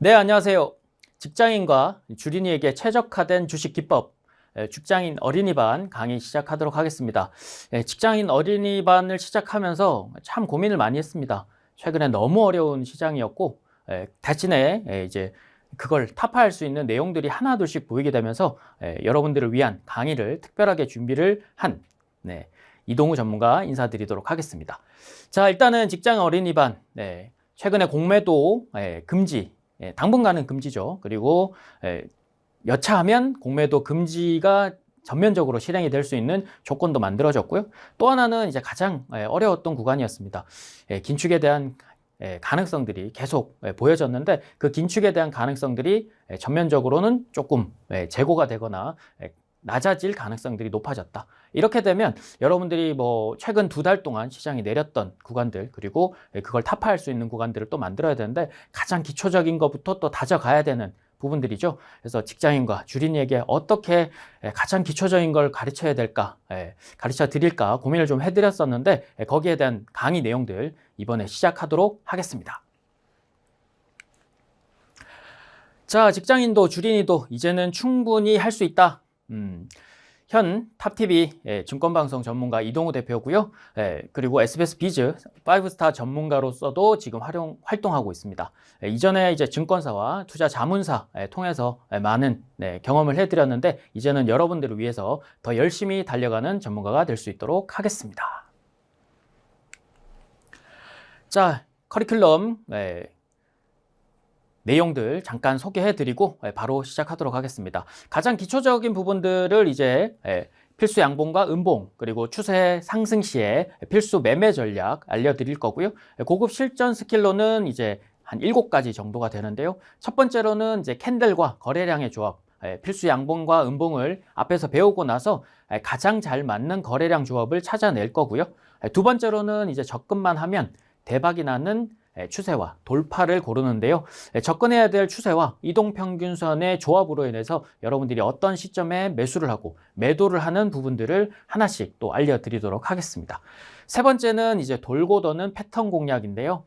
네, 안녕하세요. 직장인과 주린이에게 최적화된 주식 기법, 직장인 어린이반 강의 시작하도록 하겠습니다. 직장인 어린이반을 시작하면서 참 고민을 많이 했습니다. 최근에 너무 어려운 시장이었고, 대신에 이제 그걸 타파할 수 있는 내용들이 하나둘씩 보이게 되면서 여러분들을 위한 강의를 특별하게 준비를 한 이동우 전문가 인사드리도록 하겠습니다. 자, 일단은 직장 어린이반, 최근에 공매도 금지, 당분간은 금지죠. 그리고 여차하면 공매도 금지가 전면적으로 실행이 될 수 있는 조건도 만들어졌고요. 또 하나는 이제 가장 어려웠던 구간이었습니다. 긴축에 대한 가능성들이 계속 보여졌는데 그 긴축에 대한 가능성들이 전면적으로는 조금 제고가 되거나 낮아질 가능성들이 높아졌다. 이렇게 되면 여러분들이 뭐 최근 2달 동안 시장이 내렸던 구간들 그리고 그걸 타파할 수 있는 구간들을 또 만들어야 되는데 가장 기초적인 것부터 또 다져가야 되는 부분들이죠. 그래서 직장인과 주린이에게 어떻게 가장 기초적인 걸 가르쳐야 될까, 가르쳐 드릴까 고민을 좀 해드렸었는데 거기에 대한 강의 내용들 이번에 시작하도록 하겠습니다. 자, 직장인도 주린이도 이제는 충분히 할 수 있다. 현 탑TV 증권방송 전문가 이동우 대표고요. 그리고 SBS 비즈 5스타 전문가로서도 지금 활동하고 있습니다. 이전에 이제 증권사와 투자 자문사 통해서 많은 경험을 해드렸는데 이제는 여러분들을 위해서 더 열심히 달려가는 전문가가 될 수 있도록 하겠습니다. 자, 커리큘럼 내용들 잠깐 소개해드리고 바로 시작하도록 하겠습니다. 가장 기초적인 부분들을 이제 필수 양봉과 음봉 그리고 추세 상승 시에 필수 매매 전략 알려드릴 거고요. 고급 실전 스킬로는 이제 한 7가지 정도가 되는데요. 첫 번째로는 이제 캔들과 거래량의 조합, 필수 양봉과 음봉을 앞에서 배우고 나서 가장 잘 맞는 거래량 조합을 찾아낼 거고요. 두 번째로는 이제 접근만 하면 대박이 나는 추세와 돌파를 고르는데요. 접근해야 될 추세와 이동평균선의 조합으로 인해서 여러분들이 어떤 시점에 매수를 하고 매도를 하는 부분들을 하나씩 또 알려드리도록 하겠습니다. 세 번째는 이제 돌고 도는 패턴 공략인데요.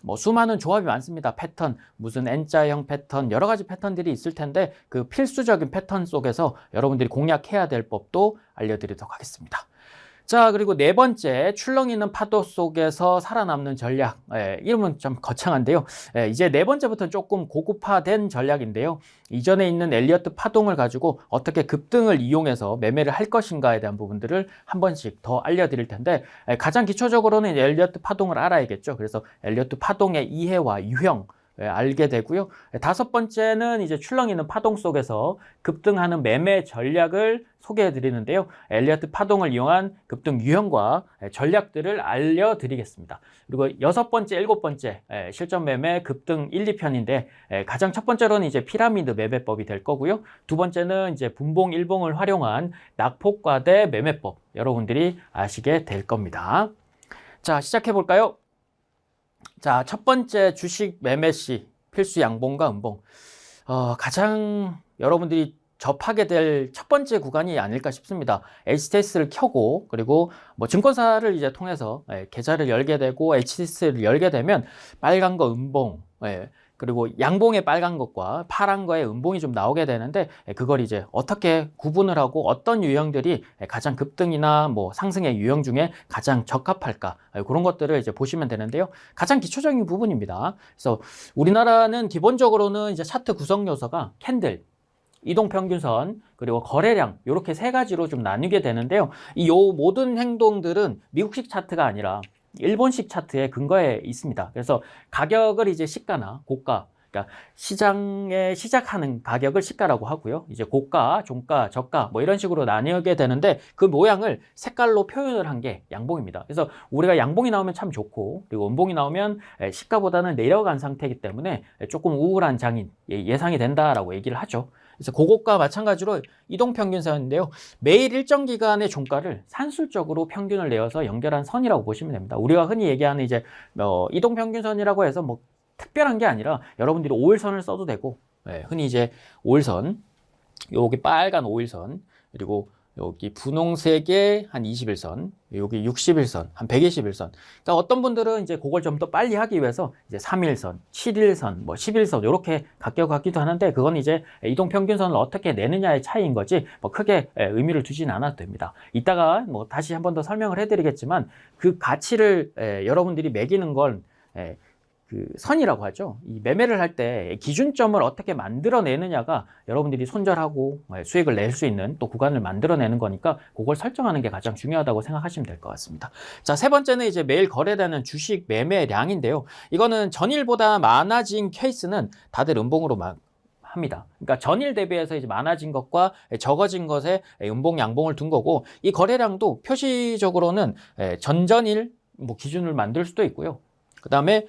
뭐 수많은 조합이 많습니다. 패턴, 무슨 N자형 패턴, 여러 가지 패턴들이 있을 텐데 그 필수적인 패턴 속에서 여러분들이 공략해야 될 법도 알려드리도록 하겠습니다. 자, 그리고 네 번째, 출렁 있는 파도 속에서 살아남는 전략. 이름은 좀 거창한데요. 이제 네 번째부터는 조금 고급화된 전략인데요. 이전에 있는 엘리어트 파동을 가지고 어떻게 급등을 이용해서 매매를 할 것인가에 대한 부분들을 한 번씩 더 알려드릴 텐데, 가장 기초적으로는 엘리어트 파동을 알아야겠죠. 그래서 엘리어트 파동의 이해와 유형, 알게 되고요. 다섯 번째는 이제 출렁이는 파동 속에서 급등하는 매매 전략을 소개해 드리는데요. 엘리어트 파동을 이용한 급등 유형과 전략들을 알려드리겠습니다. 그리고 여섯 번째, 일곱 번째 실전 매매 급등 1, 2편인데 가장 첫 번째로는 이제 피라미드 매매법이 될 거고요. 두 번째는 이제 분봉, 일봉을 활용한 낙폭과대 매매법 여러분들이 아시게 될 겁니다. 자, 시작해 볼까요? 자, 첫 번째 주식 매매 시 필수 양봉과 음봉. 가장 여러분들이 접하게 될 첫 번째 구간이 아닐까 싶습니다. HTS를 켜고 그리고 뭐 증권사를 이제 통해서 계좌를 열게 되고 HTS를 열게 되면 빨간 거 음봉, 그리고 양봉의 빨간 것과 파란 거의 음봉이 좀 나오게 되는데 그걸 이제 어떻게 구분을 하고 어떤 유형들이 가장 급등이나 뭐 상승의 유형 중에 가장 적합할까 그런 것들을 이제 보시면 되는데요. 가장 기초적인 부분입니다. 그래서 우리나라는 기본적으로는 이제 차트 구성 요소가 캔들, 이동평균선 그리고 거래량 이렇게 세 가지로 좀 나뉘게 되는데요. 이 모든 행동들은 미국식 차트가 아니라 일본식 차트의 근거에 있습니다. 그래서 가격을 이제 시가나 고가, 그러니까 시장에 시작하는 가격을 시가라고 하고요. 이제 고가, 종가, 저가 뭐 이런 식으로 나뉘게 되는데 그 모양을 색깔로 표현을 한 게 양봉입니다. 그래서 우리가 양봉이 나오면 참 좋고 그리고 음봉이 나오면 시가보다는 내려간 상태이기 때문에 조금 우울한 장인 예상이 된다라고 얘기를 하죠. 그래서 그것과 마찬가지로 이동평균선인데요. 매일 일정 기간의 종가를 산술적으로 평균을 내어서 연결한 선이라고 보시면 됩니다. 우리가 흔히 얘기하는 이제 이동평균선이라고 해서 뭐 특별한 게 아니라 여러분들이 5일선을 써도 되고 흔히 이제 5일선, 여기 빨간 5일선 그리고 여기 분홍색에 한 21선, 여기 61선, 한 121선. 그러니까 어떤 분들은 이제 그걸 좀 더 빨리 하기 위해서 이제 3일선, 7일선, 뭐 11선 이렇게 가격하기도 하는데 그건 이제 이동평균선을 어떻게 내느냐의 차이인 거지 뭐 크게 의미를 두지는 않아도 됩니다. 이따가 뭐 다시 한 번 더 설명을 해드리겠지만 그 가치를 여러분들이 매기는 건 그 선이라고 하죠. 이 매매를 할 때 기준점을 어떻게 만들어내느냐가 여러분들이 손절하고 수익을 낼 수 있는 또 구간을 만들어내는 거니까 그걸 설정하는 게 가장 중요하다고 생각하시면 될 것 같습니다. 자, 세 번째는 이제 매일 거래되는 주식 매매량인데요. 이거는 전일보다 많아진 케이스는 다들 음봉으로 합니다. 그러니까 전일 대비해서 이제 많아진 것과 적어진 것에 음봉 양봉을 둔 거고 이 거래량도 표시적으로는 전전일 뭐 기준을 만들 수도 있고요. 그 다음에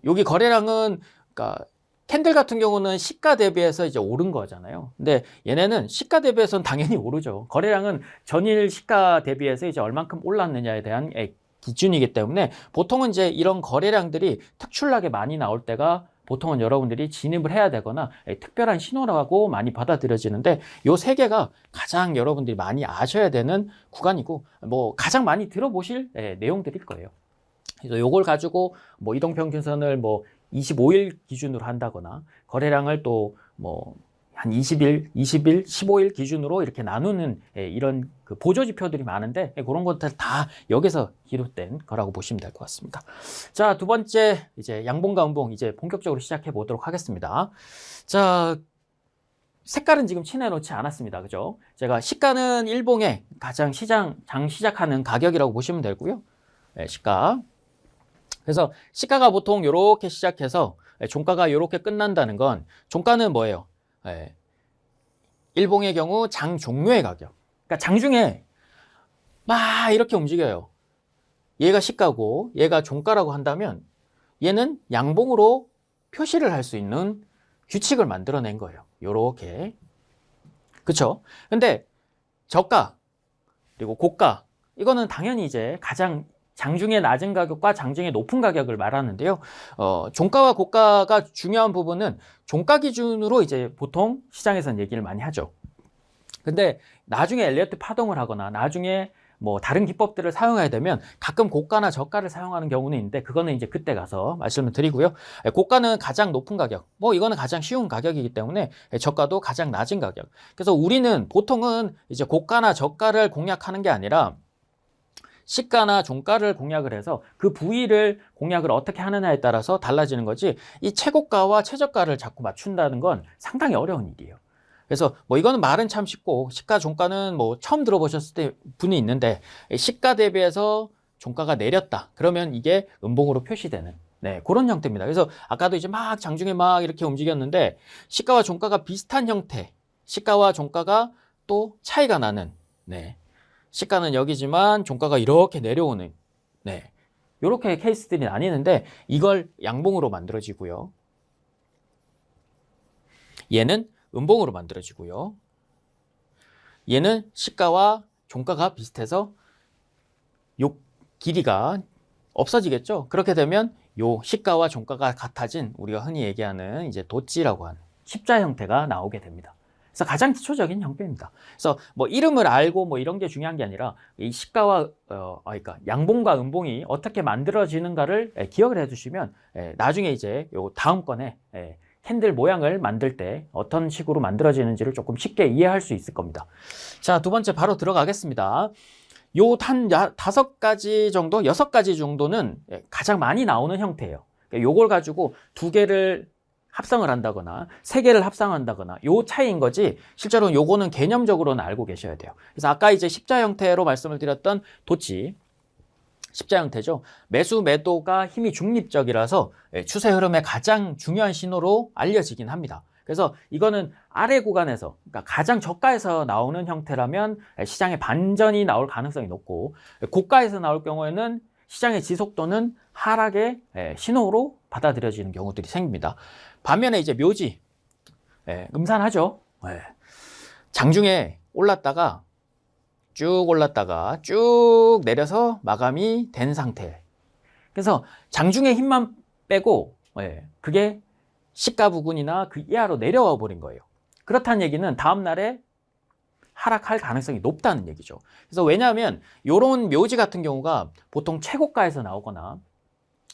여기 거래량은 그러니까 캔들 같은 경우는 시가 대비해서 이제 오른 거잖아요. 근데 얘네는 시가 대비해서는 당연히 오르죠. 거래량은 전일 시가 대비해서 이제 얼만큼 올랐느냐에 대한 기준이기 때문에 보통은 이제 이런 거래량들이 특출나게 많이 나올 때가 보통은 여러분들이 진입을 해야 되거나 특별한 신호라고 많이 받아들여지는데 요 세 개가 가장 여러분들이 많이 아셔야 되는 구간이고 뭐 가장 많이 들어보실 내용들일 거예요. 그래서 요걸 가지고 뭐 이동평균선을 뭐 25일 기준으로 한다거나 거래량을 또 뭐 한 20일, 20일, 15일 기준으로 이렇게 나누는 이런 그 보조 지표들이 많은데 그런 것들 다 여기서 기록된 거라고 보시면 될 것 같습니다. 자, 두 번째 이제 양봉과 음봉 이제 본격적으로 시작해 보도록 하겠습니다. 자, 색깔은 지금 칠해놓지 않았습니다. 그죠? 제가 시가는 일봉의 가장 장 시작하는 가격이라고 보시면 되고요. 시가. 그래서 시가가 보통 이렇게 시작해서 종가가 이렇게 끝난다는 건 종가는 뭐예요? 일봉의 경우 장 종료의 가격. 그러니까 장중에 막 이렇게 움직여요. 얘가 시가고 얘가 종가라고 한다면 얘는 양봉으로 표시를 할 수 있는 규칙을 만들어낸 거예요. 요렇게. 그쵸? 근데 저가 그리고 고가 이거는 당연히 이제 가장 장중에 낮은 가격과 장중에 높은 가격을 말하는데요. 종가와 고가가 중요한 부분은 종가 기준으로 이제 보통 시장에서는 얘기를 많이 하죠. 근데 나중에 엘리어트 파동을 하거나 나중에 뭐 다른 기법들을 사용해야 되면 가끔 고가나 저가를 사용하는 경우는 있는데 그거는 이제 그때 가서 말씀을 드리고요. 고가는 가장 높은 가격, 뭐 이거는 가장 쉬운 가격이기 때문에 저가도 가장 낮은 가격. 그래서 우리는 보통은 이제 고가나 저가를 공략하는 게 아니라 시가나 종가를 공략을 해서 그 부위를 공략을 어떻게 하느냐에 따라서 달라지는 거지 이 최고가와 최저가를 자꾸 맞춘다는 건 상당히 어려운 일이에요. 그래서 뭐 이거는 말은 참 쉽고 시가 종가는 뭐 처음 들어보셨을 때 분이 있는데 시가 대비해서 종가가 내렸다 그러면 이게 음봉으로 표시되는 그런 형태입니다. 그래서 아까도 이제 막 장중에 막 이렇게 움직였는데 시가와 종가가 비슷한 형태, 시가와 종가가 또 차이가 나는 시가는 여기지만 종가가 이렇게 내려오는 이렇게 케이스들이 나뉘는데 이걸 양봉으로 만들어지고요. 얘는 음봉으로 만들어지고요. 얘는 시가와 종가가 비슷해서 요 길이가 없어지겠죠. 그렇게 되면 요 시가와 종가가 같아진 우리가 흔히 얘기하는 이제 도찌라고 하는 십자 형태가 나오게 됩니다. 그래서 가장 기초적인 형태입니다. 그래서 뭐 이름을 알고 뭐 이런 게 중요한 게 아니라 이 시가와 그러니까 양봉과 음봉이 어떻게 만들어지는가를 기억을 해두시면 나중에 이제 요 다음 건에 캔들 모양을 만들 때 어떤 식으로 만들어지는지를 조금 쉽게 이해할 수 있을 겁니다. 자, 두 번째 바로 들어가겠습니다. 요 한 5가지 정도, 6가지 정도는 가장 많이 나오는 형태예요. 요걸 가지고 2개를 합성을 한다거나 3개를 합성한다거나 요 차이인 거지 실제로 요거는 개념적으로는 알고 계셔야 돼요. 그래서 아까 이제 십자 형태로 말씀을 드렸던 도치 십자 형태죠. 매수 매도가 힘이 중립적이라서 추세 흐름의 가장 중요한 신호로 알려지긴 합니다. 그래서 이거는 아래 구간에서 그러니까 가장 저가에서 나오는 형태라면 시장의 반전이 나올 가능성이 높고 고가에서 나올 경우에는 시장의 지속도는 하락의 신호로 받아들여지는 경우들이 생깁니다. 반면에 이제 묘지 음산하죠. 장중에 올랐다가 쭉 올랐다가 쭉 내려서 마감이 된 상태. 그래서 장중에 힘만 빼고 그게 시가 부근이나 그 이하로 내려와 버린 거예요. 그렇다는 얘기는 다음 날에 하락할 가능성이 높다는 얘기죠. 그래서 왜냐하면 이런 묘지 같은 경우가 보통 최고가에서 나오거나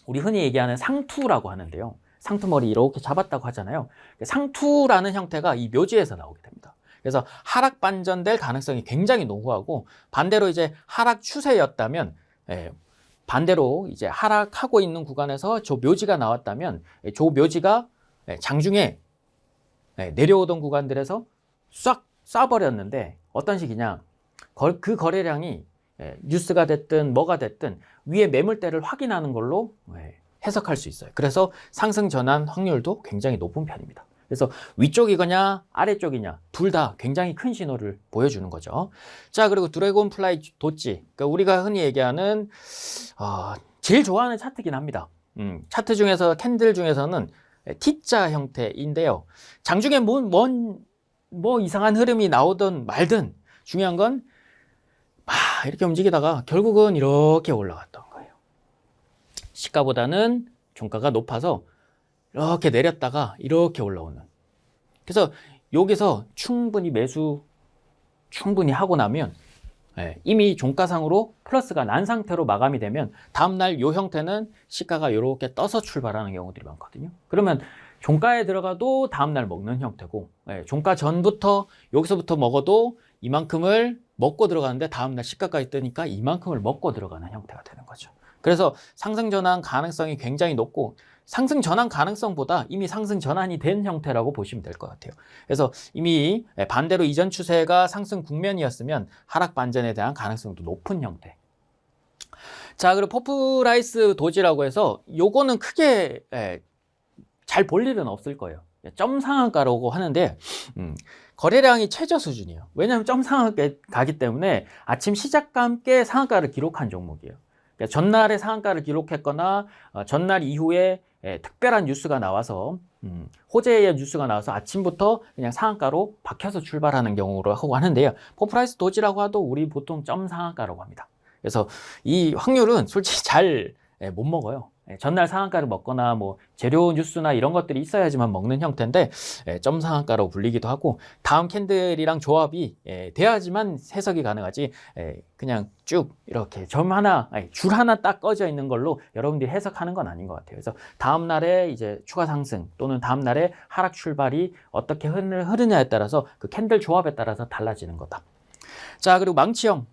우리 흔히 얘기하는 상투라고 하는데요. 상투머리 이렇게 잡았다고 하잖아요. 상투라는 형태가 이 묘지에서 나오게 됩니다. 그래서 하락 반전될 가능성이 굉장히 농후하고 반대로 이제 하락 추세였다면 반대로 이제 하락하고 있는 구간에서 저 묘지가 나왔다면 저 묘지가 장중에 내려오던 구간들에서 싹 쏴버렸는데 어떤 식이냐, 그 거래량이 뉴스가 됐든 뭐가 됐든 위에 매물대를 확인하는 걸로 해석할 수 있어요. 그래서 상승 전환 확률도 굉장히 높은 편입니다. 그래서 위쪽이거냐 아래쪽이냐 둘 다 굉장히 큰 신호를 보여주는 거죠. 자, 그리고 드래곤플라이 도지, 그러니까 우리가 흔히 얘기하는 제일 좋아하는 차트긴 합니다. 차트 중에서 캔들 중에서는 T자 형태인데요. 장중에 뭐 이상한 흐름이 나오든 말든 중요한 건 이렇게 움직이다가 결국은 이렇게 올라갔던 거예요. 시가보다는 종가가 높아서 이렇게 내렸다가 이렇게 올라오는. 그래서 여기서 충분히 매수 충분히 하고 나면 이미 종가상으로 플러스가 난 상태로 마감이 되면 다음날 이 형태는 시가가 이렇게 떠서 출발하는 경우들이 많거든요. 그러면 종가에 들어가도 다음날 먹는 형태고, 종가 전부터 여기서부터 먹어도 이만큼을 먹고 들어가는데 다음날 시가까지 뜨니까 이만큼을 먹고 들어가는 형태가 되는 거죠. 그래서 상승 전환 가능성이 굉장히 높고, 상승 전환 가능성보다 이미 상승 전환이 된 형태라고 보시면 될 것 같아요. 그래서 이미 반대로 이전 추세가 상승 국면이었으면 하락 반전에 대한 가능성도 높은 형태. 자, 그리고 퍼프라이스 도지라고 해서 요거는 크게 잘 볼 일은 없을 거예요. 점 상한가라고 하는데 거래량이 최저 수준이에요. 왜냐하면 점 상한가 가기 때문에 아침 시작과 함께 상한가를 기록한 종목이에요. 그러니까 전날에 상한가를 기록했거나 전날 이후에 특별한 뉴스가 나와서 호재의 뉴스가 나와서 아침부터 그냥 상한가로 박혀서 출발하는 경우로 하고 하는데요. 퍼프라이스 도지라고 해도 우리 보통 점 상한가라고 합니다. 그래서 이 확률은 솔직히 잘 못 먹어요. 전날 상한가를 먹거나 뭐 재료 뉴스나 이런 것들이 있어야지만 먹는 형태인데 점 상한가로 불리기도 하고, 다음 캔들이랑 조합이 돼야지만 해석이 가능하지 그냥 쭉 이렇게 줄 하나 딱 꺼져 있는 걸로 여러분들이 해석하는 건 아닌 것 같아요. 그래서 다음 날에 이제 추가 상승 또는 다음 날에 하락 출발이 어떻게 흐르냐에 따라서 그 캔들 조합에 따라서 달라지는 거다. 자, 그리고 망치형,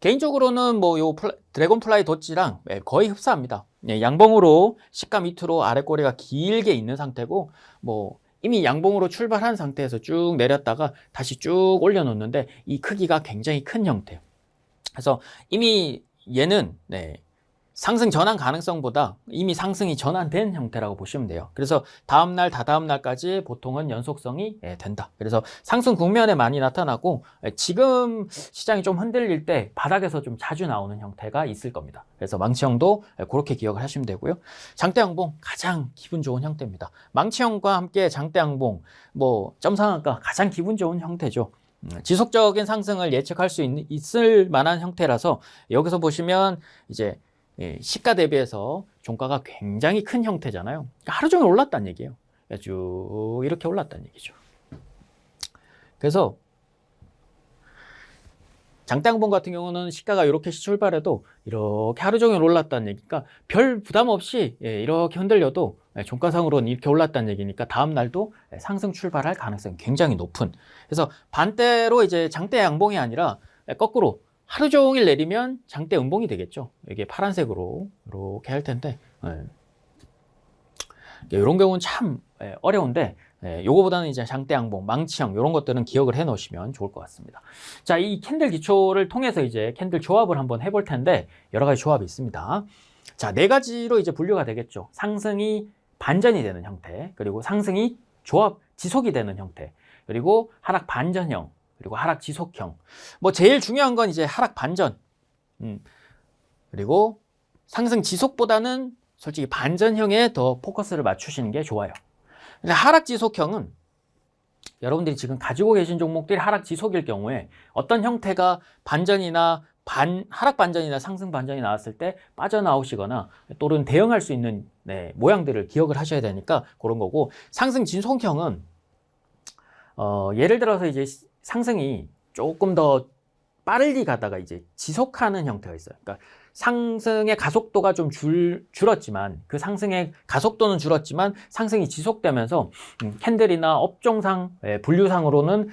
개인적으로는 뭐 요 드래곤플라이 도지랑 거의 흡사합니다. 양봉으로 시가 밑으로 아래 꼬리가 길게 있는 상태고, 뭐 이미 양봉으로 출발한 상태에서 쭉 내렸다가 다시 쭉 올려놓는데 이 크기가 굉장히 큰 형태예요. 그래서 이미 얘는 상승 전환 가능성보다 이미 상승이 전환된 형태라고 보시면 돼요. 그래서 다음날, 다다음날까지 보통은 연속성이 된다. 그래서 상승 국면에 많이 나타나고, 지금 시장이 좀 흔들릴 때 바닥에서 좀 자주 나오는 형태가 있을 겁니다. 그래서 망치형도 그렇게 기억을 하시면 되고요. 장대양봉 가장 기분 좋은 형태입니다. 망치형과 함께 장대양봉, 뭐 점상한가 가장 기분 좋은 형태죠. 지속적인 상승을 예측할 수 있을 만한 형태라서 여기서 보시면 이제 시가 대비해서 종가가 굉장히 큰 형태잖아요. 하루 종일 올랐다는 얘기예요. 쭉 이렇게 올랐다는 얘기죠. 그래서 장대양봉 같은 경우는 시가가 이렇게 출발해도 이렇게 하루 종일 올랐다는 얘기니까 별 부담 없이 이렇게 흔들려도 종가상으로는 이렇게 올랐다는 얘기니까 다음 날도 상승 출발할 가능성이 굉장히 높은. 그래서 반대로 이제 장대양봉이 아니라 거꾸로 하루 종일 내리면 장대 음봉이 되겠죠. 이게 파란색으로 이렇게 할 텐데, 이런 경우는 참 어려운데, 요거보다는 이제 장대 양봉, 망치형 이런 것들은 기억을 해 놓으시면 좋을 것 같습니다. 자, 이 캔들 기초를 통해서 이제 캔들 조합을 한번 해볼 텐데, 여러 가지 조합이 있습니다. 자, 네 가지로 이제 분류가 되겠죠. 상승이 반전이 되는 형태, 그리고 상승이 지속이 되는 형태, 그리고 하락 반전형, 그리고 하락 지속형. 뭐 제일 중요한 건 이제 하락 반전. 그리고 상승 지속보다는 솔직히 반전형에 더 포커스를 맞추시는 게 좋아요. 근데 하락 지속형은 여러분들이 지금 가지고 계신 종목들이 하락 지속일 경우에 어떤 형태가 반전이나 하락 반전이나 상승 반전이 나왔을 때 빠져나오시거나 또는 대응할 수 있는 모양들을 기억을 하셔야 되니까 그런 거고, 상승 지속형은 예를 들어서 이제 상승이 조금 더 빠르게 가다가 이제 지속하는 형태가 있어요. 그러니까 상승의 가속도가 좀 줄었지만 그 상승의 가속도는 줄었지만 상승이 지속되면서 캔들이나 업종상 분류상으로는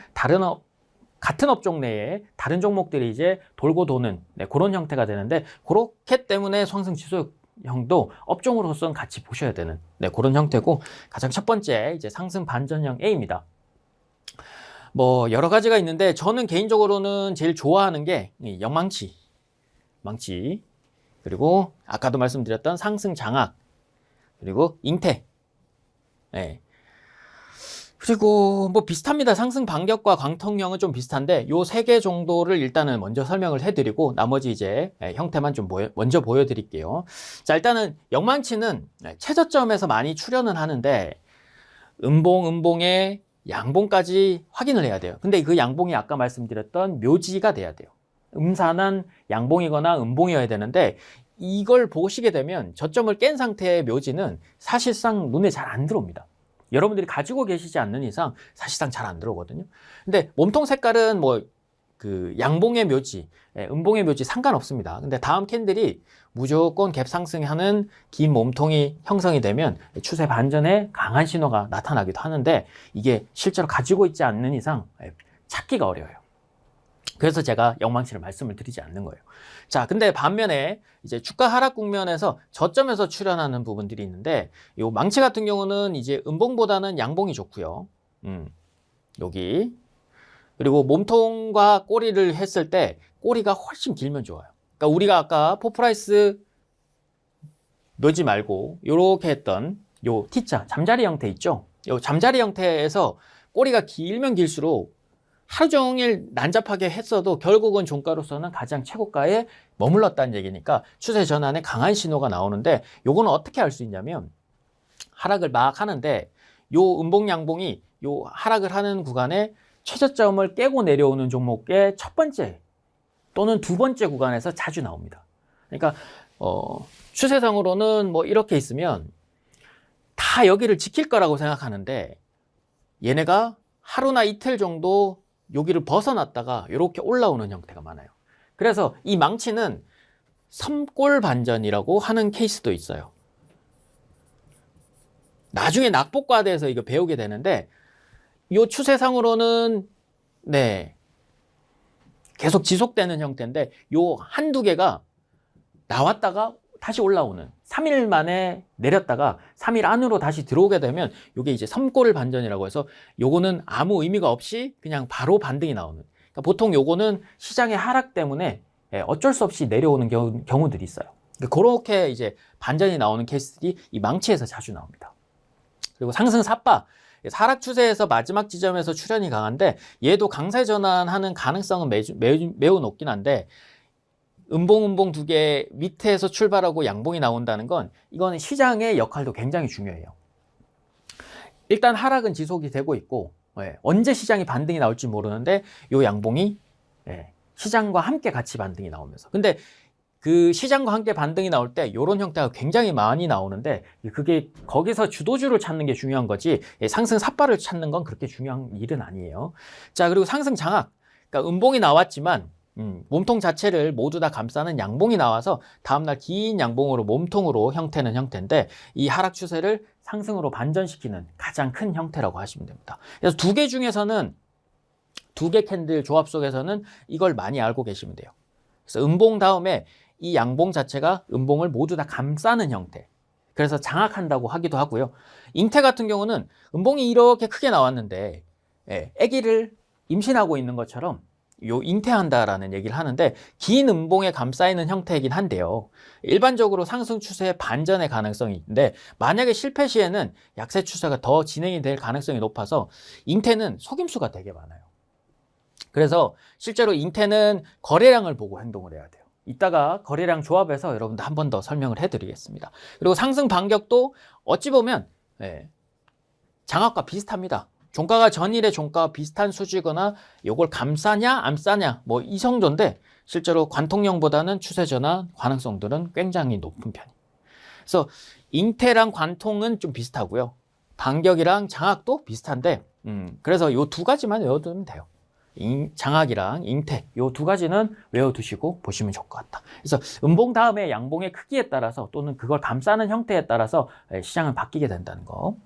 같은 업종 내에 다른 종목들이 이제 돌고 도는 그런 형태가 되는데, 그렇기 때문에 상승 지속형도 업종으로서는 같이 보셔야 되는 그런 형태고, 가장 첫 번째 이제 상승 반전형 A입니다. 뭐 여러 가지가 있는데 저는 개인적으로는 제일 좋아하는 게 영망치, 그리고 아까도 말씀드렸던 상승 장악, 그리고 잉태, 그리고 뭐 비슷합니다. 상승 반격과 광통형은 좀 비슷한데 요 세 개 정도를 일단은 먼저 설명을 해드리고 나머지 이제 형태만 좀 먼저 보여드릴게요. 자, 일단은 영망치는 최저점에서 많이 출현은 하는데 음봉의 양봉까지 확인을 해야 돼요. 근데 그 양봉이 아까 말씀드렸던 묘지가 돼야 돼요. 음산한 양봉이거나 음봉이어야 되는데, 이걸 보시게 되면 저점을 깬 상태의 묘지는 사실상 눈에 잘 안 들어옵니다. 여러분들이 가지고 계시지 않는 이상 사실상 잘 안 들어오거든요. 근데 몸통 색깔은 뭐 그 양봉의 묘지, 음봉의 묘지 상관없습니다. 근데 다음 캔들이 무조건 갭 상승하는 긴 몸통이 형성이 되면 추세 반전에 강한 신호가 나타나기도 하는데, 이게 실제로 가지고 있지 않는 이상 찾기가 어려워요. 그래서 제가 영망치를 말씀을 드리지 않는 거예요. 자, 근데 반면에 이제 주가 하락 국면에서 저점에서 출현하는 부분들이 있는데, 요 망치 같은 경우는 이제 음봉보다는 양봉이 좋고요. 여기. 그리고 몸통과 꼬리를 했을 때 꼬리가 훨씬 길면 좋아요. 그러니까 우리가 아까 포프라이스 묘지 말고 요렇게 했던 요 T자 잠자리 형태 있죠? 요 잠자리 형태에서 꼬리가 길면 길수록 하루 종일 난잡하게 했어도 결국은 종가로서는 가장 최고가에 머물렀다는 얘기니까 추세 전환에 강한 신호가 나오는데, 요거는 어떻게 알 수 있냐면 하락을 막 하는데 요 음봉 양봉이 요 하락을 하는 구간에 최저점을 깨고 내려오는 종목의 첫 번째 또는 두 번째 구간에서 자주 나옵니다. 그러니까 추세상으로는 뭐 이렇게 있으면 다 여기를 지킬 거라고 생각하는데, 얘네가 하루나 이틀 정도 여기를 벗어났다가 이렇게 올라오는 형태가 많아요. 그래서 이 망치는 섬골 반전이라고 하는 케이스도 있어요. 나중에 낙폭과대에서 이거 배우게 되는데, 이 추세상으로는 계속 지속되는 형태인데, 요 한두 개가 나왔다가 다시 올라오는, 3일 만에 내렸다가 3일 안으로 다시 들어오게 되면 요게 이제 섬골 반전이라고 해서 요거는 아무 의미가 없이 그냥 바로 반등이 나오는, 그러니까 보통 요거는 시장의 하락 때문에 어쩔 수 없이 내려오는 경우들이 있어요. 그렇게 이제 반전이 나오는 케이스들이 이 망치에서 자주 나옵니다. 그리고 상승 삿바, 하락 추세에서 마지막 지점에서 출현이 강한데 얘도 강세 전환하는 가능성은 매우 높긴 한데, 음봉 두 개 밑에서 출발하고 양봉이 나온다는 건 이거는 시장의 역할도 굉장히 중요해요. 일단 하락은 지속이 되고 있고, 언제 시장이 반등이 나올지 모르는데 요 양봉이 시장과 함께 같이 반등이 나오면서, 근데 그 시장과 함께 반등이 나올 때 이런 형태가 굉장히 많이 나오는데, 그게 거기서 주도주를 찾는 게 중요한 거지 상승 삿발을 찾는 건 그렇게 중요한 일은 아니에요. 자, 그리고 상승 장악, 그러니까 음봉이 나왔지만 몸통 자체를 모두 다 감싸는 양봉이 나와서 다음날 긴 양봉으로 몸통으로 형태는 형태인데, 이 하락 추세를 상승으로 반전시키는 가장 큰 형태라고 하시면 됩니다. 그래서 두 개 중에서는, 두 개 캔들 조합 속에서는 이걸 많이 알고 계시면 돼요. 그래서 음봉 다음에 이 양봉 자체가 음봉을 모두 다 감싸는 형태, 그래서 장악한다고 하기도 하고요. 잉태 같은 경우는 음봉이 이렇게 크게 나왔는데 아기를 임신하고 있는 것처럼 요 잉태한다라는 얘기를 하는데, 긴 음봉에 감싸이는 형태이긴 한데요, 일반적으로 상승 추세의 반전의 가능성이 있는데 만약에 실패 시에는 약세 추세가 더 진행이 될 가능성이 높아서 잉태는 속임수가 되게 많아요. 그래서 실제로 잉태는 거래량을 보고 행동을 해야 돼요. 이따가 거래량 조합에서 여러분들 한 번 더 설명을 해드리겠습니다. 그리고 상승 반격도 어찌 보면 장악과 비슷합니다. 종가가 전일의 종가와 비슷한 수준이거나 요걸 감싸냐 안 싸냐 뭐 이 정도인데, 실제로 관통형보다는 추세 전환 가능성들은 굉장히 높은 편이에요. 그래서 잉태랑 관통은 좀 비슷하고요, 반격이랑 장악도 비슷한데 그래서 요 두 가지만 외워두면 돼요. 장악이랑 잉태 요 두 가지는 외워두시고 보시면 좋을 것 같다. 그래서 음봉 다음에 양봉의 크기에 따라서 또는 그걸 감싸는 형태에 따라서 시장은 바뀌게 된다는 거.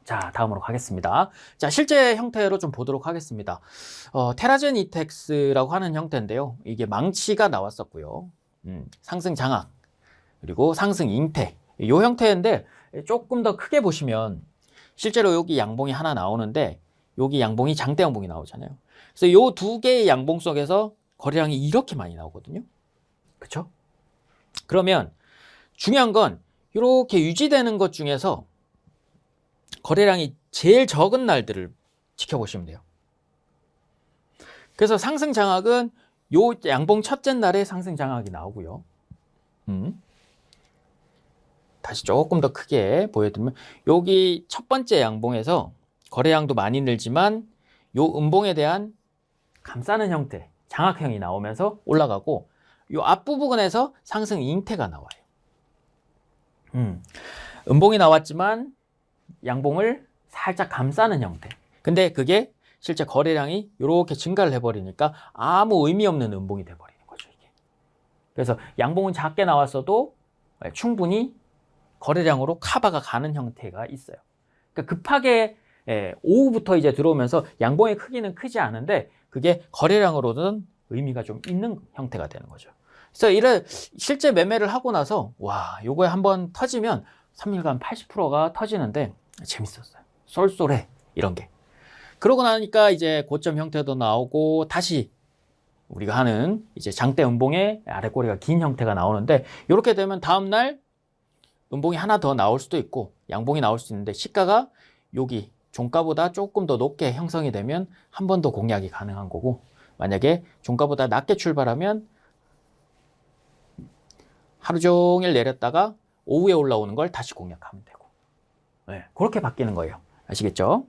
자, 다음으로 가겠습니다. 자, 실제 형태로 좀 보도록 하겠습니다. 테라젠 이텍스라고 하는 형태인데요. 이게 망치가 나왔었고요. 상승 장악, 그리고 상승 잉태. 이 형태인데 조금 더 크게 보시면 실제로 여기 양봉이 하나 나오는데 여기 양봉이 장대 양봉이 나오잖아요. 그래서 이 두 개의 양봉 속에서 거래량이 이렇게 많이 나오거든요. 그렇죠? 그러면 중요한 건 이렇게 유지되는 것 중에서 거래량이 제일 적은 날들을 지켜보시면 돼요. 그래서 상승 장악은 요 양봉 첫째 날에 상승 장악이 나오고요. 다시 조금 더 크게 보여드리면 여기 첫 번째 양봉에서 거래량도 많이 늘지만 요 음봉에 대한 감싸는 형태, 장악형이 나오면서 올라가고 요 앞부분에서 상승 잉태가 나와요. 음봉이 나왔지만 양봉을 살짝 감싸는 형태. 근데 그게 실제 거래량이 이렇게 증가를 해버리니까 아무 의미 없는 음봉이 돼버리는 거죠, 이게. 그래서 양봉은 작게 나왔어도 충분히 거래량으로 커버가 가는 형태가 있어요. 그러니까 급하게 오후부터 이제 들어오면서 양봉의 크기는 크지 않은데 그게 거래량으로는 의미가 좀 있는 형태가 되는 거죠. 그래서 이런 실제 매매를 하고 나서 와, 요거에 한번 터지면 3일간 80%가 터지는데 재밌었어요. 쏠쏠해, 이런 게. 그러고 나니까 이제 고점 형태도 나오고 다시 우리가 하는 이제 장대 음봉의 아랫꼬리가 긴 형태가 나오는데 이렇게 되면 다음날 음봉이 하나 더 나올 수도 있고 양봉이 나올 수 있는데 시가가 여기 종가보다 조금 더 높게 형성이 되면 한 번 더 공략이 가능한 거고, 만약에 종가보다 낮게 출발하면 하루 종일 내렸다가 오후에 올라오는 걸 다시 공략하면 되고, 네, 그렇게 바뀌는 거예요. 아시겠죠?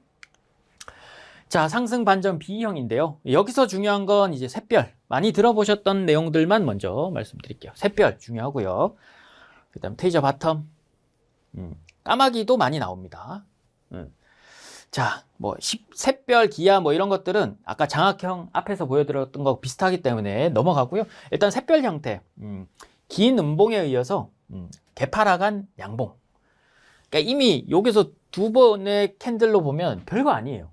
자, 상승 반전 B형인데요. 여기서 중요한 건 이제 샛별. 많이 들어보셨던 내용들만 먼저 말씀드릴게요. 샛별 중요하고요. 그 다음 테이저 바텀. 까마귀도 많이 나옵니다. 자, 뭐 샛별, 기아 뭐 이런 것들은 아까 장악형 앞에서 보여드렸던 거 비슷하기 때문에 넘어가고요. 일단 샛별 형태. 긴 음봉에 의해서 개파락한 양봉. 그러니까 이미 여기서 두 번의 캔들로 보면 별거 아니에요.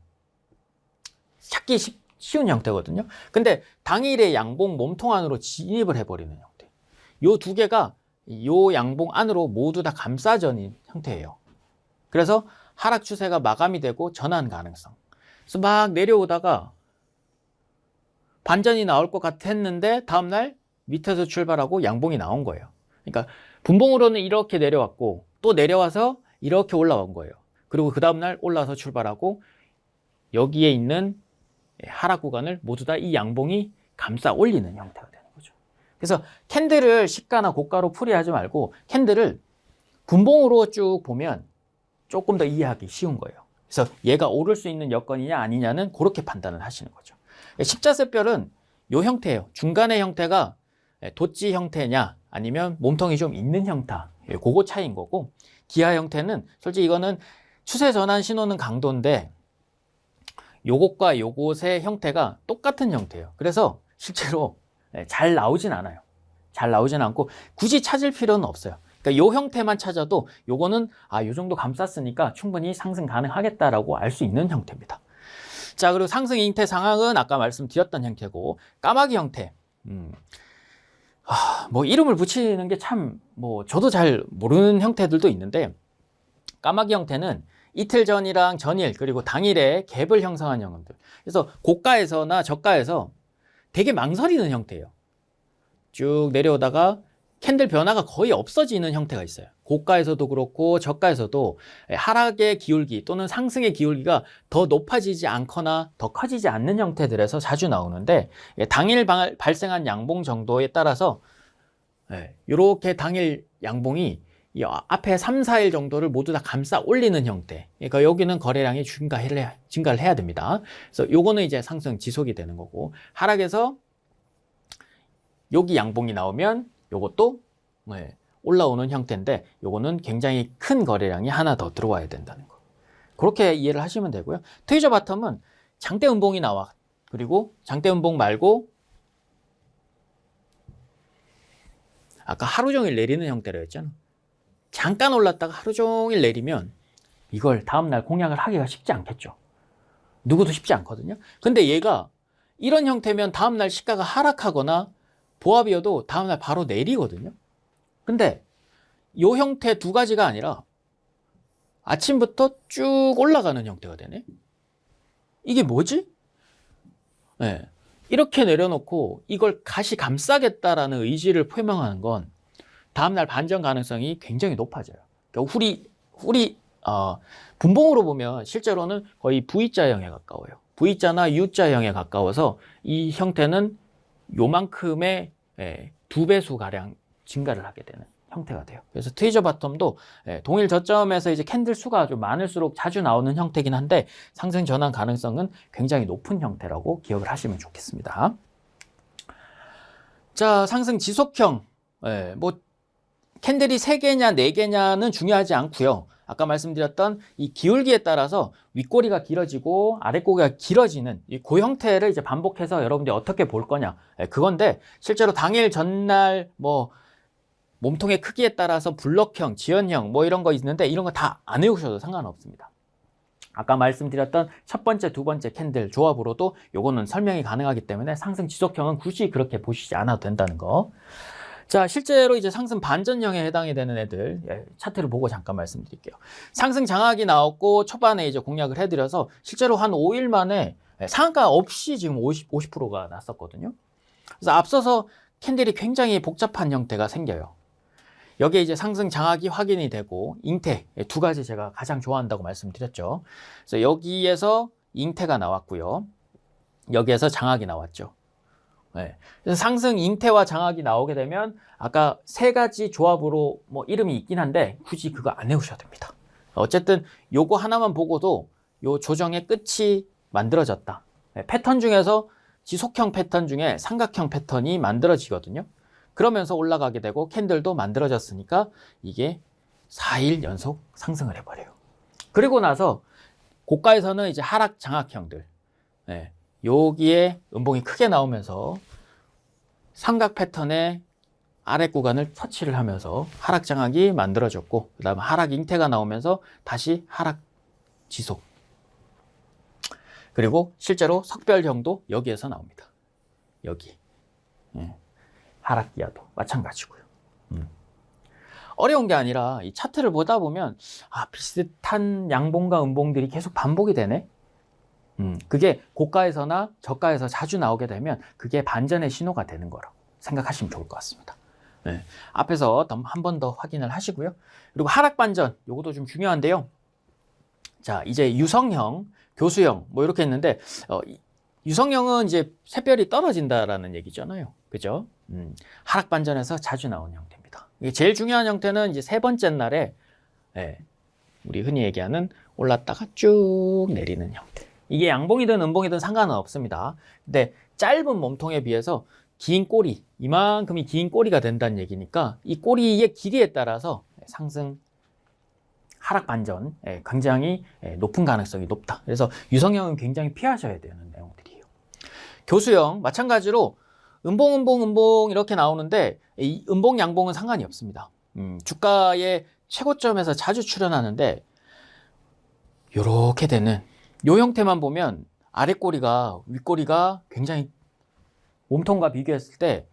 찾기 쉬운 형태거든요. 근데 당일의 양봉 몸통 안으로 진입을 해버리는 형태. 요 두 개가 요 양봉 안으로 모두 다 감싸져는 형태예요. 그래서 하락 추세가 마감이 되고 전환 가능성. 그래서 막 내려오다가 반전이 나올 것 같았는데 다음날 밑에서 출발하고 양봉이 나온 거예요. 그러니까 분봉으로는 이렇게 내려왔고 또 내려와서 이렇게 올라온 거예요. 그리고 그 다음날 올라와서 출발하고 여기에 있는 하락 구간을 모두 다 이 양봉이 감싸 올리는 형태가 되는 거죠. 그래서 캔들을 시가나 고가로 풀이하지 말고 캔들을 분봉으로 쭉 보면 조금 더 이해하기 쉬운 거예요. 그래서 얘가 오를 수 있는 여건이냐 아니냐는 그렇게 판단을 하시는 거죠. 십자새별은 이 형태예요. 중간의 형태가 도치 형태냐 아니면 몸통이 좀 있는 형태, 그거 차이인 거고, 기아 형태는 솔직히 이거는 추세 전환 신호는 강도인데 요것과 요것의 형태가 똑같은 형태예요. 그래서 실제로 잘 나오진 않아요. 잘 나오진 않고 굳이 찾을 필요는 없어요. 그러니까 요 형태만 찾아도 요거는 요 정도 감쌌으니까 충분히 상승 가능하겠다라고 알 수 있는 형태입니다. 자, 그리고 상승 잉태 상황은 아까 말씀드렸던 형태고, 까마귀 형태. 뭐 이름을 붙이는 게 참 뭐 저도 잘 모르는 형태들도 있는데, 까마귀 형태는 이틀 전이랑 전일 그리고 당일에 갭을 형성한 형태들. 그래서 고가에서나 저가에서 되게 망설이는 형태예요. 쭉 내려오다가 캔들 변화가 거의 없어지는 형태가 있어요. 고가에서도 그렇고 저가에서도 하락의 기울기 또는 상승의 기울기가 더 높아지지 않거나 더 커지지 않는 형태들에서 자주 나오는데, 당일 발생한 양봉 정도에 따라서 이렇게 당일 양봉이 이 앞에 3, 4일 정도를 모두 다 감싸 올리는 형태. 그러니까 여기는 거래량이 증가를 해야 됩니다. 그래서 요거는 이제 상승 지속이 되는 거고, 하락에서 여기 양봉이 나오면 요것도 올라오는 형태인데 요거는 굉장히 큰 거래량이 하나 더 들어와야 된다는 거. 그렇게 이해를 하시면 되고요. 트위저 바텀은 장대 음봉이 나와 그리고 장대 음봉 말고 아까 하루 종일 내리는 형태로 했잖아. 잠깐 올랐다가 하루 종일 내리면 이걸 다음날 공략을 하기가 쉽지 않겠죠. 누구도 쉽지 않거든요. 근데 얘가 이런 형태면 다음날 시가가 하락하거나 보합이어도 다음날 바로 내리거든요. 근데 이 형태 두 가지가 아니라 아침부터 쭉 올라가는 형태가 되네. 이게 뭐지? 네. 이렇게 내려놓고 이걸 가시 감싸겠다라는 의지를 표명하는 건 다음날 반전 가능성이 굉장히 높아져요. 그러니까 분봉으로 보면 실제로는 거의 V자형에 가까워요. V자나 U자형에 가까워서 이 형태는 요만큼의 2배수 가량 증가를 하게 되는 형태가 돼요. 그래서 트위저 바텀도 동일 저점에서 이제 캔들 수가 좀 많을수록 자주 나오는 형태긴 한데 상승 전환 가능성은 굉장히 높은 형태라고 기억을 하시면 좋겠습니다. 자, 상승 지속형. 뭐 캔들이 3개냐 4개냐는 중요하지 않고요. 아까 말씀드렸던 이 기울기에 따라서 윗꼬리가 길어지고 아랫꼬리가 길어지는 그 형태를 이제 반복해서 여러분들이 어떻게 볼 거냐 그건데 실제로 당일 전날 뭐 몸통의 크기에 따라서 블럭형, 지연형 뭐 이런 거 있는데 이런 거 다 안 외우셔도 상관없습니다. 아까 말씀드렸던 첫 번째, 두 번째 캔들 조합으로도 요거는 설명이 가능하기 때문에 상승 지속형은 굳이 그렇게 보시지 않아도 된다는 거. 자, 실제로 이제 상승 반전형에 해당이 되는 애들 차트를 보고 잠깐 말씀드릴게요. 상승 장악이 나왔고 초반에 이제 공략을 해드려서 실제로 한 5일 만에 상한가 없이 지금 50%가 났었거든요. 그래서 앞서서 캔들이 굉장히 복잡한 형태가 생겨요. 여기에 이제 상승 장악이 확인이 되고 잉태 두 가지 제가 가장 좋아한다고 말씀드렸죠. 그래서 여기에서 잉태가 나왔고요. 여기에서 장악이 나왔죠. 그래서 상승 잉태와 장악이 나오게 되면 아까 세 가지 조합으로 뭐 이름이 있긴 한데 굳이 그거 안 외우셔도 됩니다. 어쨌든 요거 하나만 보고도 요 조정의 끝이 만들어졌다. 패턴 중에서 지속형 패턴 중에 삼각형 패턴이 만들어지거든요. 그러면서 올라가게 되고 캔들도 만들어졌으니까 이게 4일 연속 상승을 해버려요. 그리고 나서 고가에서는 이제 하락 장악형들 여기에 음봉이 크게 나오면서 삼각 패턴의 아래 구간을 터치를 하면서 하락 장악이 만들어졌고 그 다음에 하락 잉태가 나오면서 다시 하락 지속 그리고 실제로 석별형도 여기에서 나옵니다. 여기 하락 기아도 마찬가지고요. 어려운 게 아니라 이 차트를 보다 보면 비슷한 양봉과 음봉들이 계속 반복이 되네. 그게 고가에서나 저가에서 자주 나오게 되면 그게 반전의 신호가 되는 거라고 생각하시면 좋을 것 같습니다. 앞에서 한 번 더 확인을 하시고요. 그리고 하락 반전, 요것도 좀 중요한데요. 자, 이제 유성형, 교수형 뭐 이렇게 했는데 유성형은 이제 샛별이 떨어진다라는 얘기잖아요. 그죠? 하락 반전에서 자주 나오는 형태입니다. 이게 제일 중요한 형태는 이제 세 번째 날에 우리 흔히 얘기하는 올랐다가 쭉 내리는 형태. 이게 양봉이든 음봉이든 상관은 없습니다. 근데 짧은 몸통에 비해서 긴 꼬리, 이만큼이 긴 꼬리가 된다는 얘기니까 이 꼬리의 길이에 따라서 상승, 하락 반전 굉장히 높은 가능성이 높다. 그래서 유성형은 굉장히 피하셔야 되는 내용들이에요. 교수형 마찬가지로 음봉 이렇게 나오는데 이 음봉 양봉은 상관이 없습니다. 주가의 최고점에서 자주 출현하는데 이렇게 되는 요 형태만 보면 아랫꼬리가 윗꼬리가 굉장히 몸통과 비교했을 때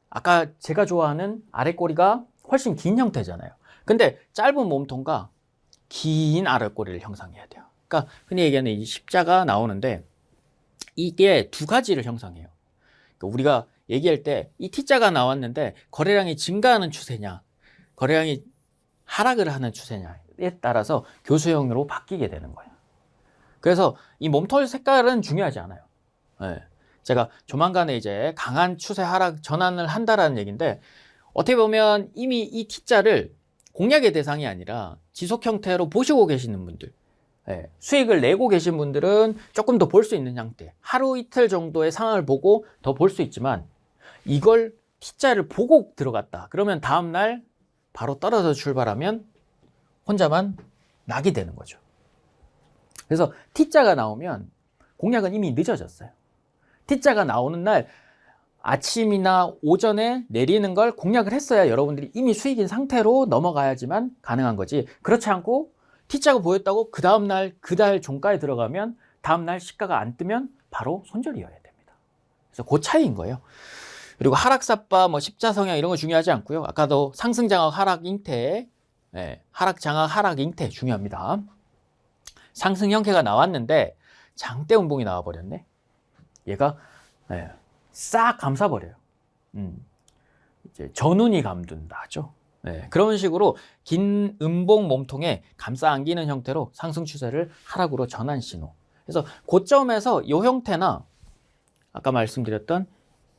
아까 제가 좋아하는 아랫꼬리가 훨씬 긴 형태잖아요. 근데 짧은 몸통과 긴 아랫꼬리를 형성해야 돼요. 그러니까 흔히 얘기하는 이 십자가 나오는데 이게 두 가지를 형성해요. 그러니까 우리가 얘기할 때 이 T자가 나왔는데 거래량이 증가하는 추세냐 거래량이 하락을 하는 추세냐에 따라서 교수형으로 바뀌게 되는 거예요. 그래서 이 몸통 색깔은 중요하지 않아요. 제가 조만간에 이제 강한 추세 하락 전환을 한다라는 얘기인데 어떻게 보면 이미 이 T자를 공략의 대상이 아니라 지속 형태로 보시고 계시는 분들 수익을 내고 계신 분들은 조금 더 볼 수 있는 형태 하루 이틀 정도의 상황을 보고 더 볼 수 있지만 이걸 T자를 보고 들어갔다 그러면 다음날 바로 떨어져 출발하면 혼자만 낙이 되는 거죠. 그래서 T자가 나오면 공략은 이미 늦어졌어요. T자가 나오는 날 아침이나 오전에 내리는 걸 공략을 했어야 여러분들이 이미 수익인 상태로 넘어가야지만 가능한 거지. 그렇지 않고 T자가 보였다고 그 다음날 그 달 종가에 들어가면 다음날 시가가 안 뜨면 바로 손절이어야 됩니다. 그래서 그 차이인 거예요. 그리고 하락사빠, 뭐 십자성향 이런 거 중요하지 않고요. 아까도 상승장악, 하락 잉태, 하락장악, 하락 잉태 중요합니다. 상승 형태가 나왔는데 장대 음봉이 나와버렸네. 얘가 싹 감싸버려요. 이제 전운이 감둔다 하죠. 그런 식으로 긴 음봉 몸통에 감싸 안기는 형태로 상승 추세를 하락으로 전환 신호. 그래서 고점에서 이 형태나 아까 말씀드렸던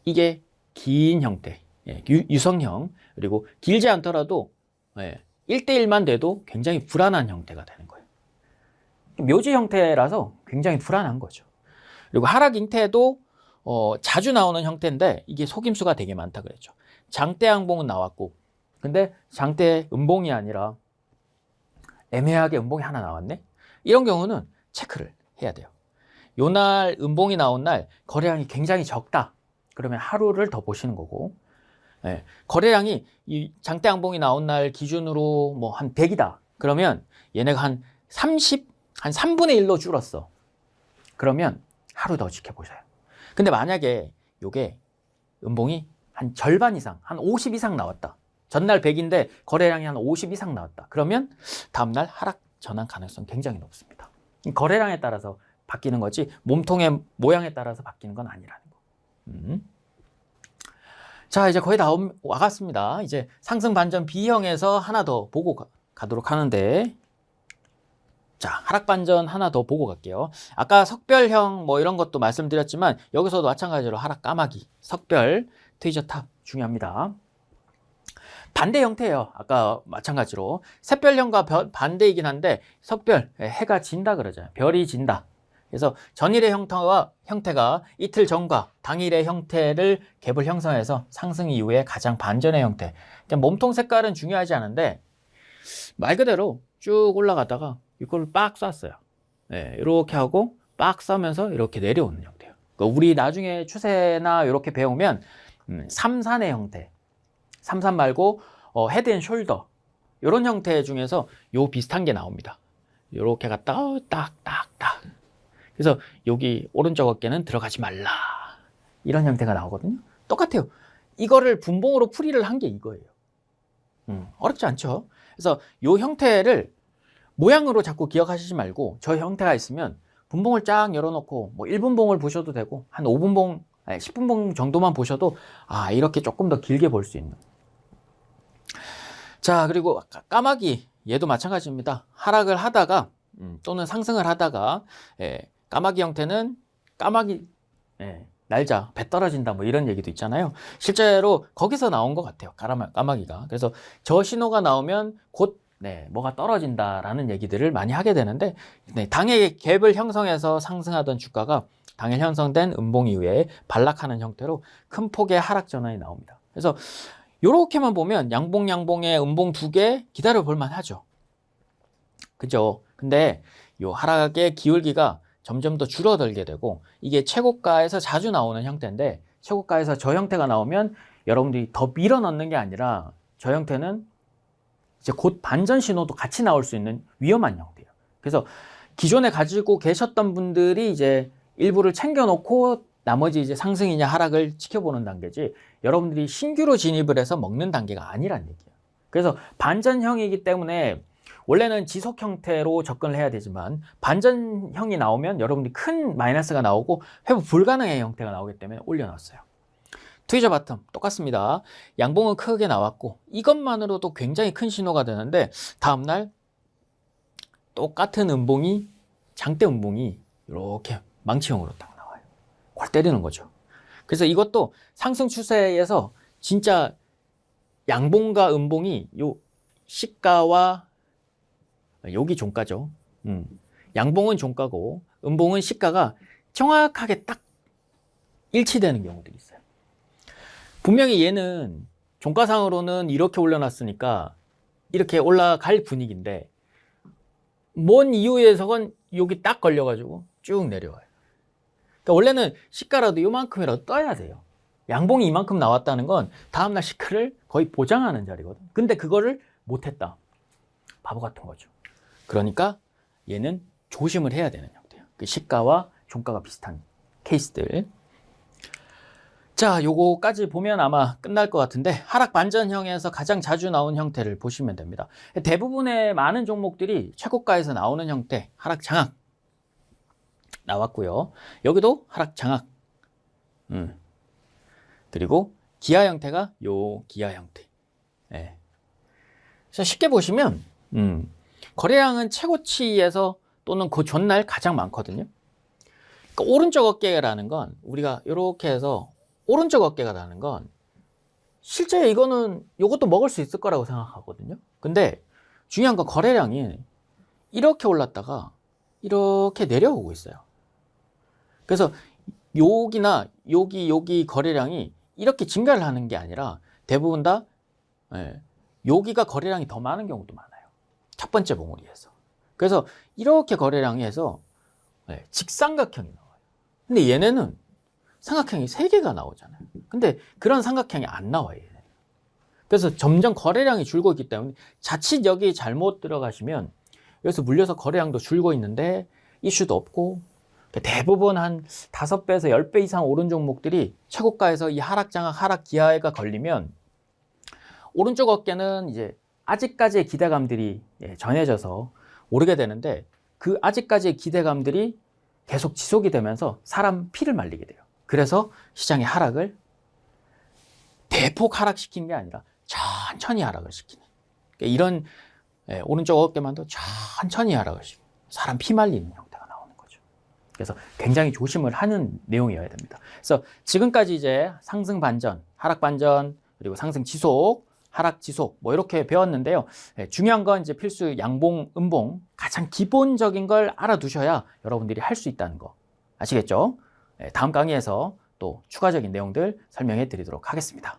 이게 긴 형태, 유성형, 그리고 길지 않더라도 1대1만 돼도 굉장히 불안한 형태가 되는 거예요. 묘지 형태라서 굉장히 불안한 거죠. 그리고 하락 잉태도 자주 나오는 형태인데 이게 속임수가 되게 많다 그랬죠. 장대 양봉은 나왔고, 근데 장대 음봉이 아니라 애매하게 음봉이 하나 나왔네? 이런 경우는 체크를 해야 돼요. 요날 음봉이 나온 날 거래량이 굉장히 적다. 그러면 하루를 더 보시는 거고, 거래량이 이 장대 양봉이 나온 날 기준으로 뭐 한 100이다. 그러면 얘네가 한 3분의 1로 줄었어. 그러면 하루 더 지켜보세요. 근데 만약에 요게 음봉이 한 절반 이상, 한 50 이상 나왔다. 전날 100인데 거래량이 한 50 이상 나왔다. 그러면 다음날 하락 전환 가능성 굉장히 높습니다. 거래량에 따라서 바뀌는 거지 몸통의 모양에 따라서 바뀌는 건 아니라는 거. 자, 이제 거의 다 와갔습니다. 이제 상승 반전 B형에서 하나 더 보고 가도록 하는데, 자, 하락 반전 하나 더 보고 갈게요. 아까 석별형 뭐 이런 것도 말씀드렸지만 여기서도 마찬가지로 하락 까마귀, 석별, 트위저 탑 중요합니다. 반대 형태예요. 아까 마찬가지로 샛별형과 반대이긴 한데 석별, 해가 진다 그러잖아요. 별이 진다. 그래서 전일의 형태가 이틀 전과 당일의 형태를 갭을 형성해서 상승 이후에 가장 반전의 형태. 몸통 색깔은 중요하지 않은데 말 그대로 쭉 올라가다가 이걸 빡 쐈어요. 이렇게 하고 빡 쏘면서 이렇게 내려오는 형태예요. 그러니까 우리 나중에 추세나 이렇게 배우면 삼산의 형태, 삼산 말고 헤드 앤 숄더 이런 형태 중에서 요 비슷한 게 나옵니다. 이렇게 갔다가 딱딱딱. 그래서 여기 오른쪽 어깨는 들어가지 말라. 이런 형태가 나오거든요. 똑같아요. 이거를 분봉으로 풀이를 한 게 이거예요. 어렵지 않죠? 그래서 요 형태를 모양으로 자꾸 기억하시지 말고 저 형태가 있으면 분봉을 쫙 열어놓고 뭐 1분봉을 보셔도 되고 한 5분봉, 10분봉 정도만 보셔도 이렇게 조금 더 길게 볼 수 있는. 자, 그리고 까마귀 얘도 마찬가지입니다. 하락을 하다가 또는 상승을 하다가 까마귀 형태는 까마귀 날자 배 떨어진다 뭐 이런 얘기도 있잖아요. 실제로 거기서 나온 것 같아요. 까마귀가. 그래서 저 신호가 나오면 곧 뭐가 떨어진다라는 얘기들을 많이 하게 되는데 당일 갭을 형성해서 상승하던 주가가 당일 형성된 음봉 이후에 반락하는 형태로 큰 폭의 하락 전환이 나옵니다. 그래서 이렇게만 보면 양봉의 음봉 2개 기다려 볼 만하죠. 그죠? 근데 이 하락의 기울기가 점점 더 줄어들게 되고 이게 최고가에서 자주 나오는 형태인데 최고가에서 저 형태가 나오면 여러분들이 더 밀어 넣는 게 아니라 저 형태는 이제 곧 반전 신호도 같이 나올 수 있는 위험한 형태예요. 그래서 기존에 가지고 계셨던 분들이 이제 일부를 챙겨 놓고 나머지 이제 상승이냐 하락을 지켜보는 단계지 여러분들이 신규로 진입을 해서 먹는 단계가 아니란 얘기예요. 그래서 반전형이기 때문에 원래는 지속 형태로 접근을 해야 되지만 반전형이 나오면 여러분들이 큰 마이너스가 나오고 회복 불가능의 형태가 나오기 때문에 올려놨어요. 트위저 바텀 똑같습니다. 양봉은 크게 나왔고 이것만으로도 굉장히 큰 신호가 되는데 다음날 똑같은 음봉이 장대 음봉이 이렇게 망치형으로 딱 나와요. 골 때리는 거죠. 그래서 이것도 상승 추세에서 진짜 양봉과 음봉이 요 시가와 여기 종가죠. 양봉은 종가고 음봉은 시가가 정확하게 딱 일치되는 경우들이 있어요. 분명히 얘는 종가상으로는 이렇게 올려놨으니까 이렇게 올라갈 분위기인데 뭔 이유에서건 여기 딱 걸려가지고 쭉 내려와요. 그러니까 원래는 시가라도 이만큼이라도 떠야 돼요. 양봉이 이만큼 나왔다는 건 다음날 시가를 거의 보장하는 자리거든. 근데 그거를 못했다. 바보 같은 거죠. 그러니까 얘는 조심을 해야 되는 형태예요. 그 시가와 종가가 비슷한 케이스들. 자, 요거까지 보면 아마 끝날 것 같은데 하락 반전형에서 가장 자주 나온 형태를 보시면 됩니다. 대부분의 많은 종목들이 최고가에서 나오는 형태, 하락 장악 나왔고요. 여기도 하락 장악. 그리고 기아 형태가 요 기아 형태. 네. 그래서 쉽게 보시면 거래량은 최고치에서 또는 그 전날 가장 많거든요. 그러니까 오른쪽 어깨라는 건 우리가 이렇게 해서 오른쪽 어깨가라는 건 실제 이거는 이것도 먹을 수 있을 거라고 생각하거든요. 근데 중요한 건 거래량이 이렇게 올랐다가 이렇게 내려오고 있어요. 그래서 여기나 여기 거래량이 이렇게 증가를 하는 게 아니라 대부분 다 여기가 거래량이 더 많은 경우도 많아요. 첫 번째 봉우리에서. 그래서 이렇게 거래량이 해서 직삼각형이 나와요. 근데 얘네는 삼각형이 3개가 나오잖아요. 근데 그런 삼각형이 안 나와요. 얘네는. 그래서 점점 거래량이 줄고 있기 때문에 자칫 여기 잘못 들어가시면 여기서 물려서 거래량도 줄고 있는데 이슈도 없고 대부분 한 5배에서 10배 이상 오른 종목들이 최고가에서 이 하락 장악, 하락 기아가 걸리면 오른쪽 어깨는 이제 아직까지의 기대감들이 전해져서 오르게 되는데 그 아직까지의 기대감들이 계속 지속이 되면서 사람 피를 말리게 돼요. 그래서 시장의 하락을 대폭 하락시키는 게 아니라 천천히 하락을 시키는 이런 오른쪽 어깨만도 천천히 하락을 시키는 사람 피 말리는 형태가 나오는 거죠. 그래서 굉장히 조심을 하는 내용이어야 됩니다. 그래서 지금까지 이제 상승 반전, 하락 반전, 그리고 상승 지속, 하락 지속 뭐 이렇게 배웠는데요. 중요한 건 이제 필수 양봉, 음봉 가장 기본적인 걸 알아두셔야 여러분들이 할 수 있다는 거 아시겠죠? 다음 강의에서 또 추가적인 내용들 설명해 드리도록 하겠습니다.